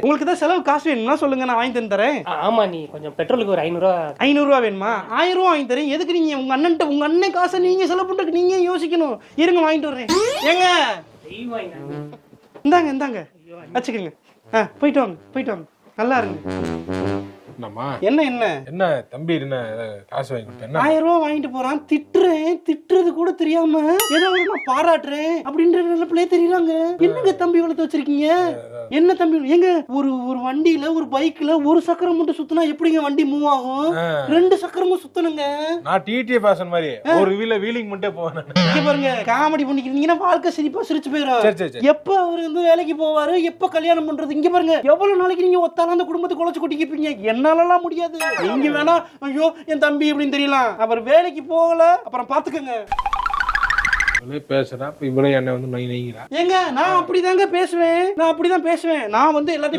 உங்களுக்கு தான் செலவு காசு வேணும்னா சொல்லுங்க, நான் வாங்கி தரேன். ஆமா, நீ கொஞ்சம் பெட்ரோலுக்கு ஒரு 500 ரூபா வேணுமா? 1000 ரூபா வாங்கி தரேன். எதுக்கு நீங்க உங்க அண்ணன் காசை நீங்க செலவு பண்றதுக்கு நீங்க யோசிக்கணும். இருங்க வாங்கிட்டு வரேன். ஏங்க இந்தாங்க வச்சுக்கோங்க. போயிட்டு வாங்க நல்லா இருங்க. என்ன தம்பி என்ன காசு வாங்கி கொடுத்தேன்? 1000 ரூபா வாங்கிட்டு போறான். திட்டுறது கூட தெரியாம ஏதோ நான் பாராட்டுறேன் அப்படின்ற நினைப்பிலே தெரியறாங்க. என்னங்க தம்பி வளர்த்து வச்சிருக்கீங்க? என்ன தம்பி? எங்க ஒரு வண்டியில ஒரு பைக்ல ஒரு சக்கரம் மட்டும் சுத்தினா எப்படிங்க வண்டி மூவ் ஆகும்? 2 சக்கரமும் சுத்தணுங்க. நான் டிடி ஃபேஷன் மாதிரி ஒரு வீலிங் மட்டும் போவேன். இங்க பாருங்க, காமெடி பண்ணிக்கிறீங்கன்னா வாழ்க்கை சிரிச்சு போயிடும். எப்ப அவரு வந்து வேலைக்கு போவாரு, எப்ப கல்யாணம் பண்றது? இங்க பாருங்க, எவ்வளவு நாளைக்கு நீங்க ஒத்தால அந்த குடும்பத்தை குலைச்சு கொட்டிக்கிப்பீங்க. என்னாலலாம் முடியாது. நீங்க வேணா ஐயோ என் தம்பி அப்படின்னு தெரியலாம், அவர் வேலைக்கு போகல அப்புறம் பாத்துக்கங்க. பேசுறா இப்ப இவ்வளவு என்ன வந்து நைங்கிறா. ஏங்க நான் அப்படிதாங்க பேசுவேன். நான் வந்து எல்லாத்தையும்